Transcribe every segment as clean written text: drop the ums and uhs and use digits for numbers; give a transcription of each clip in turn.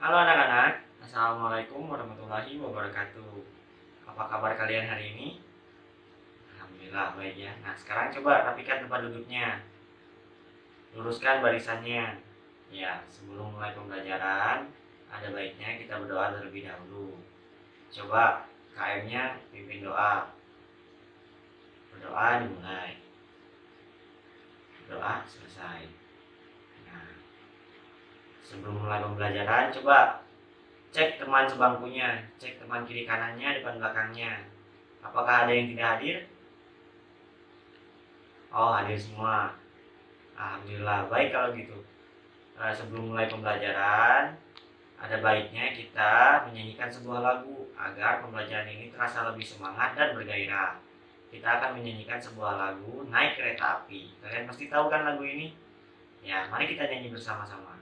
Halo anak-anak, Assalamualaikum warahmatullahi wabarakatuh. Apa kabar kalian hari ini? Alhamdulillah baik ya. Nah sekarang coba rapikan tempat duduknya, luruskan barisannya. Ya, sebelum mulai pembelajaran, ada baiknya kita berdoa terlebih dahulu. Coba KM-nya pimpin doa. Berdoa dimulai, doa selesai. Nah, sebelum mulai pembelajaran, coba cek teman sebangkunya, cek teman kiri kanannya, depan belakangnya. Apakah ada yang tidak hadir? Oh, hadir semua. Alhamdulillah, baik kalau gitu. Sebelum mulai pembelajaran, ada baiknya kita menyanyikan sebuah lagu agar pembelajaran ini terasa lebih semangat dan bergairah. Kita akan menyanyikan sebuah lagu Naik Kereta Api. Kalian pasti tahu kan lagu ini? Ya, mari kita nyanyi bersama-sama.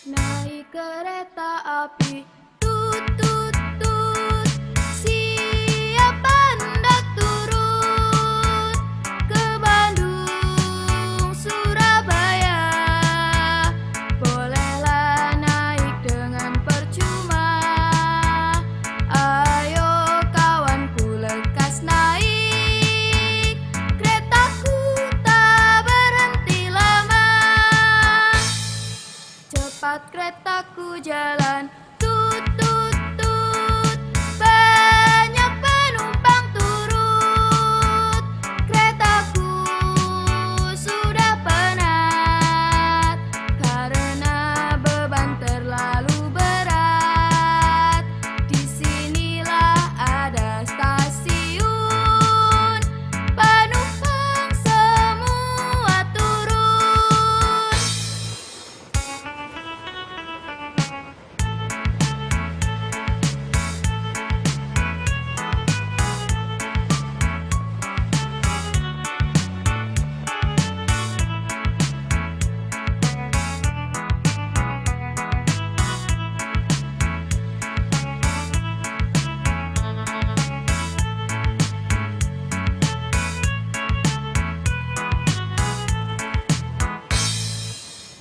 Naik kereta api, tut tut tut, siapa hendak turun ke Bandung, Surabaya? Bolehlah naik dengan percuma. Ayo kawanku lekas naik, keretaku tak berhenti lama. Cepat keretaku jalan, tut tut tut, banyak penumpang turut. Keretaku sudah penat karena beban terlalu berat. Disinilah ada stasiun, penumpang semua turun.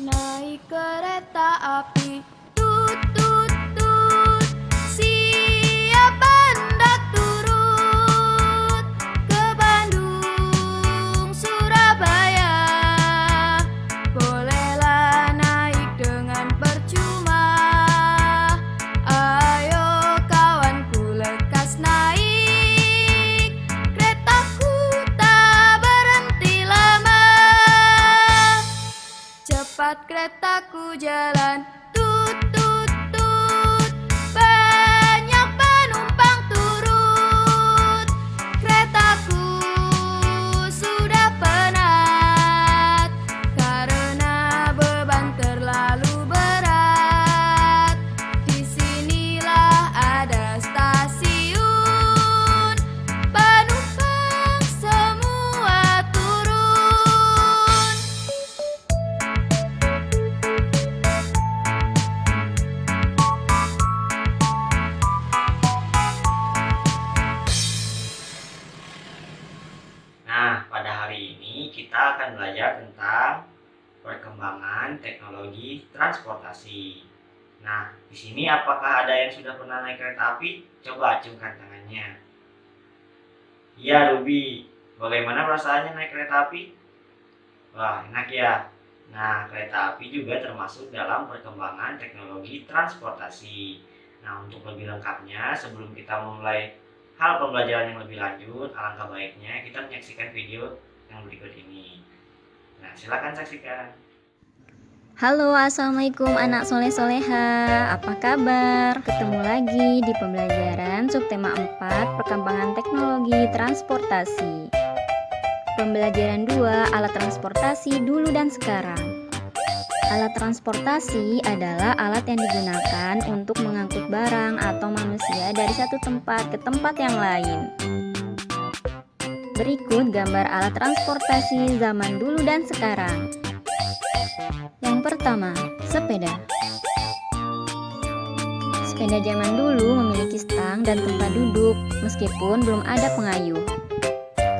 Naik kereta api, tut tut tut, siapa hendak turut ke Bandung, Surabaya? Bolehlah naik dengan percuma. Ayo kawanku lekas naik, keretaku tak berhenti lama. Cepat keretaku jalan, tut tut tut, banyak penumpang turut. Keretaku sudah penat karena beban terlalu berat. Disinilah ada stasiun, penumpang semua turun. Nah, pada hari ini kita akan belajar tentang perkembangan teknologi transportasi. Nah, di sini apakah ada yang sudah pernah naik kereta api? Coba acungkan tangannya. Iya, Ruby. Bagaimana perasaannya naik kereta api? Wah, enak ya. Nah, kereta api juga termasuk dalam perkembangan teknologi transportasi. Nah, untuk lebih lengkapnya, sebelum kita memulai hal pembelajaran yang lebih lanjut, alangkah baiknya kita menyaksikan video yang berikut ini. Nah, silakan saksikan. Halo, assalamualaikum anak soleh-soleha. Apa kabar? Ketemu lagi di pembelajaran subtema 4 perkembangan teknologi transportasi. Pembelajaran 2 alat transportasi dulu dan sekarang. Alat transportasi adalah alat yang digunakan untuk mengangkut barang atau manusia dari satu tempat ke tempat yang lain. Berikut gambar alat transportasi zaman dulu dan sekarang. Yang pertama, sepeda. Sepeda zaman dulu memiliki stang dan tempat duduk, meskipun belum ada pengayuh.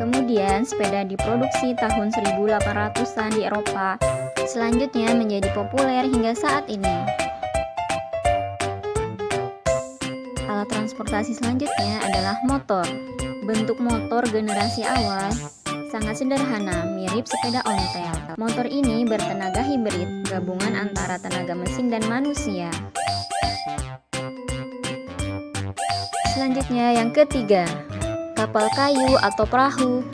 Kemudian, sepeda diproduksi tahun 1800-an di Eropa. Selanjutnya menjadi populer hingga saat ini. Alat transportasi selanjutnya adalah motor. Bentuk motor generasi awal sangat sederhana, mirip sepeda ontel. Motor ini bertenaga hibrid, gabungan antara tenaga mesin dan manusia. Selanjutnya yang ketiga, kapal kayu atau perahu.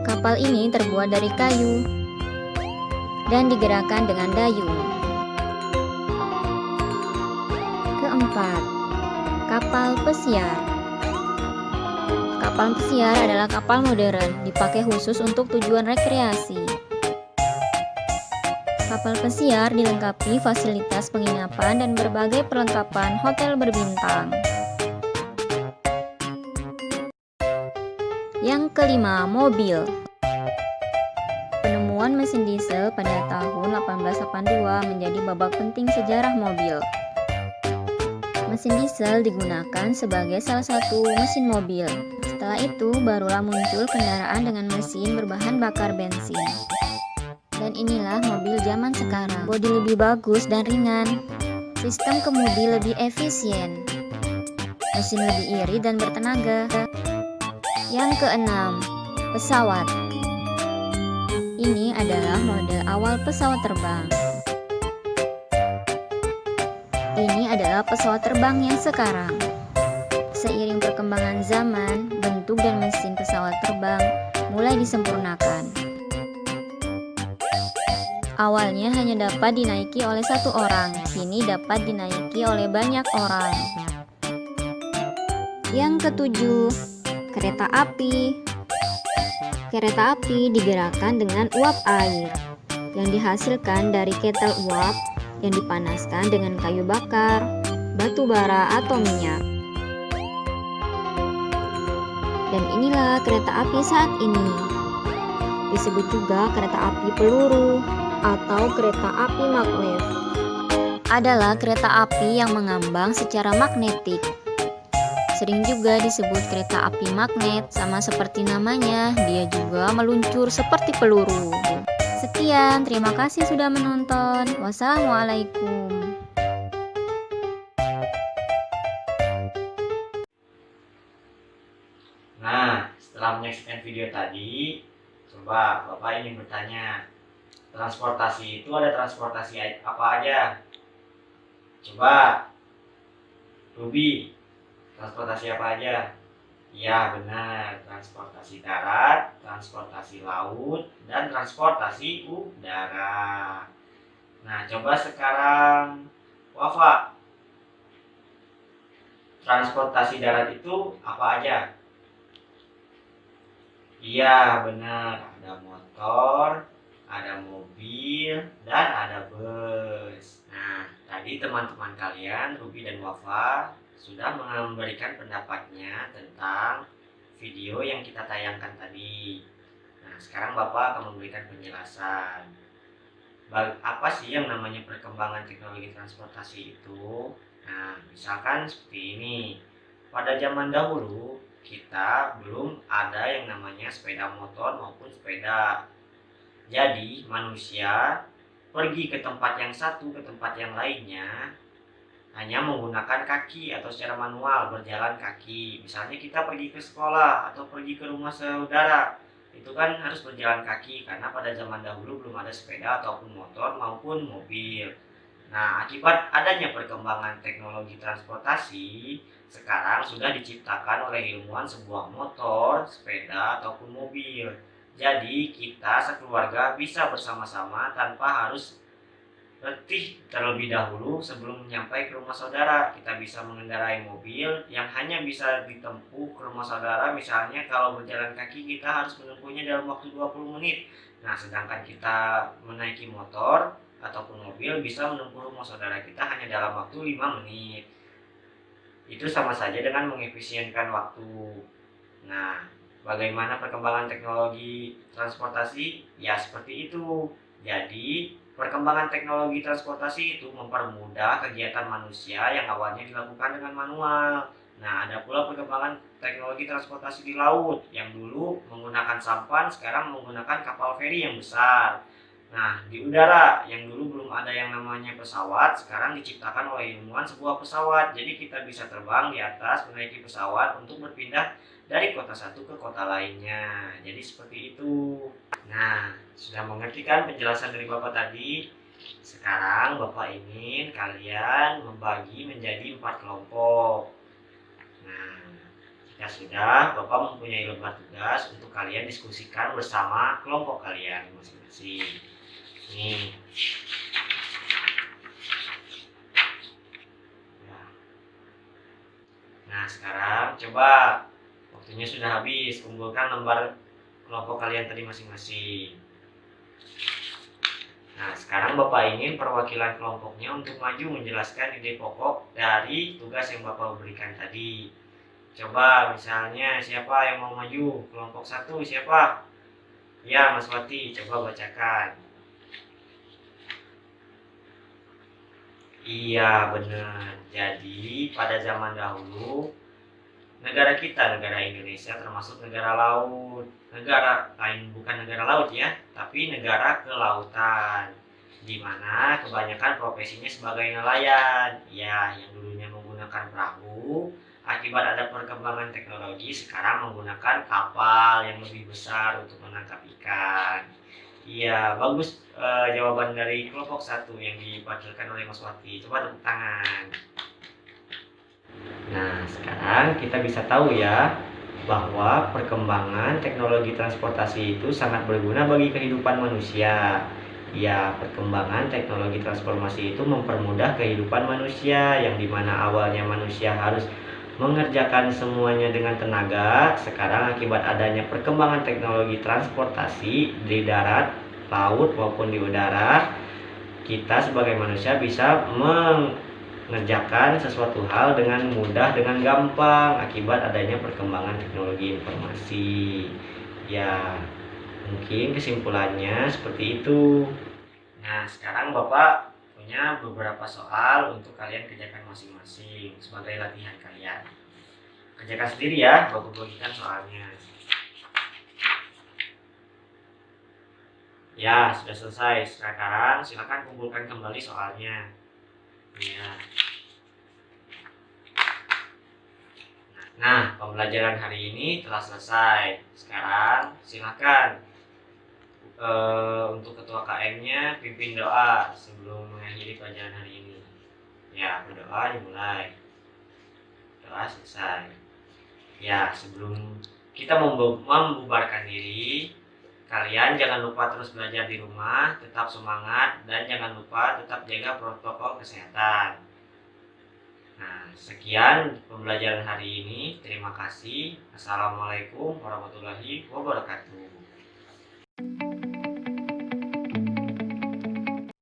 Kapal ini terbuat dari kayu dan digerakkan dengan dayung. Keempat, kapal pesiar. Kapal pesiar adalah kapal modern, dipakai khusus untuk tujuan rekreasi. Kapal pesiar dilengkapi fasilitas penginapan dan berbagai perlengkapan hotel berbintang. Yang kelima, mobil. Penemuan mesin diesel pada tahun 1882 menjadi babak penting sejarah mobil. Mesin diesel digunakan sebagai salah satu mesin mobil. Setelah itu, barulah muncul kendaraan dengan mesin berbahan bakar bensin. Dan inilah mobil zaman sekarang. Bodi lebih bagus dan ringan. Sistem kemudi lebih efisien. Mesin lebih irit dan bertenaga. Yang keenam, pesawat. Ini adalah model awal pesawat terbang. Ini adalah pesawat terbang yang sekarang. Seiring perkembangan zaman, bentuk dan mesin pesawat terbang mulai disempurnakan. Awalnya hanya dapat dinaiki oleh satu orang, kini dapat dinaiki oleh banyak orang. Yang ketujuh, kereta api. Kereta api digerakkan dengan uap air yang dihasilkan dari ketel uap yang dipanaskan dengan kayu bakar, batu bara atau minyak. Dan inilah kereta api saat ini. Disebut juga kereta api peluru atau kereta api maglev. Adalah kereta api yang mengambang secara magnetik. Sering juga disebut kereta api magnet, sama seperti namanya, dia juga meluncur seperti peluru. Sekian, terima kasih sudah menonton. Wassalamualaikum. Nah, setelah menyaksikan video tadi, coba Bapak ingin bertanya, transportasi itu ada transportasi apa aja? Coba, Ruby, transportasi apa aja? Ya benar, transportasi darat, transportasi laut, dan transportasi udara. Nah, coba sekarang Wafa, transportasi darat itu apa aja? Iya benar, ada motor, ada mobil, dan ada bus. Nah, tadi teman-teman kalian, Ruby dan Wafa, sudah memberikan pendapatnya tentang video yang kita tayangkan tadi. Nah, sekarang Bapak akan memberikan penjelasan. Apa sih yang namanya perkembangan teknologi transportasi itu? Nah, misalkan seperti ini. Pada zaman dahulu, kita belum ada yang namanya sepeda motor maupun sepeda. Jadi, manusia pergi ke tempat yang satu ke tempat yang lainnya hanya menggunakan kaki atau secara manual, berjalan kaki. Misalnya kita pergi ke sekolah atau pergi ke rumah saudara, itu kan harus berjalan kaki karena pada zaman dahulu belum ada sepeda ataupun motor maupun mobil. Nah, akibat adanya perkembangan teknologi transportasi, sekarang sudah diciptakan oleh ilmuwan sebuah motor, sepeda ataupun mobil. Jadi kita sekeluarga bisa bersama-sama tanpa harus letih terlebih dahulu sebelum sampai ke rumah saudara. Kita bisa mengendarai mobil yang hanya bisa ditempuh ke rumah saudara, misalnya kalau berjalan kaki kita harus menempuhnya dalam waktu 20 menit. Nah, sedangkan kita menaiki motor ataupun mobil bisa menempuh rumah saudara kita hanya dalam waktu 5 menit. Itu sama saja dengan mengefisienkan waktu. Nah, bagaimana perkembangan teknologi transportasi? Ya, seperti itu. Jadi, perkembangan teknologi transportasi itu mempermudah kegiatan manusia yang awalnya dilakukan dengan manual. Nah, ada pula perkembangan teknologi transportasi di laut yang dulu menggunakan sampan, sekarang menggunakan kapal feri yang besar. Nah, di udara yang dulu belum ada yang namanya pesawat, sekarang diciptakan oleh ilmuwan sebuah pesawat. Jadi kita bisa terbang di atas, menaiki pesawat untuk berpindah dari kota satu ke kota lainnya. Jadi seperti itu. Nah, sudah mengerti kan penjelasan dari Bapak tadi? Sekarang Bapak ingin kalian membagi menjadi 4 kelompok. Nah, jika sudah, Bapak mempunyai lembar tugas untuk kalian diskusikan bersama kelompok kalian masing-masing. Nih. Nah, sekarang coba waktunya sudah habis, kumpulkan lembar kelompok kalian tadi masing-masing. Nah, sekarang Bapak ingin perwakilan kelompoknya untuk maju menjelaskan ide pokok dari tugas yang Bapak berikan tadi. Coba misalnya siapa yang mau maju? Kelompok 1 siapa? Ya, Mas Wati, coba bacakan. Iya, benar. Jadi, pada zaman dahulu, negara kita, negara Indonesia termasuk negara laut. Negara lain bukan negara laut ya, tapi negara kelautan. Di mana kebanyakan profesinya sebagai nelayan. Ya, yang dulunya menggunakan perahu, akibat ada perkembangan teknologi, sekarang menggunakan kapal yang lebih besar untuk menangkap ikan. Iya, bagus jawaban dari kelompok 1 yang diwakilkan oleh Mas Wati. Coba tepuk tangan. Nah, sekarang kita bisa tahu ya bahwa perkembangan teknologi transportasi itu sangat berguna bagi kehidupan manusia. Ya, perkembangan teknologi transformasi itu mempermudah kehidupan manusia yang dimana awalnya manusia harus mengerjakan semuanya dengan tenaga. Sekarang akibat adanya perkembangan teknologi transportasi di darat, laut maupun di udara, kita sebagai manusia bisa mengerjakan sesuatu hal dengan mudah, dengan gampang akibat adanya perkembangan teknologi informasi. Ya, mungkin kesimpulannya seperti itu. Nah, sekarang Bapak punya beberapa soal untuk kalian kerjakan masing-masing sebagai latihan kalian. Kerjakan sendiri ya, Bapak bagikan soalnya. Ya, sudah selesai. Sekarang silakan kumpulkan kembali soalnya. Ya. Nah, pembelajaran hari ini telah selesai. Sekarang silakan untuk ketua KM-nya pimpin doa sebelum mengakhiri pelajaran hari ini. Ya, berdoa dimulai. Doa selesai. Ya, sebelum kita membubarkan diri, kalian jangan lupa terus belajar di rumah, tetap semangat, dan jangan lupa tetap jaga protokol kesehatan. Nah, sekian pembelajaran hari ini. Terima kasih. Assalamualaikum warahmatullahi wabarakatuh.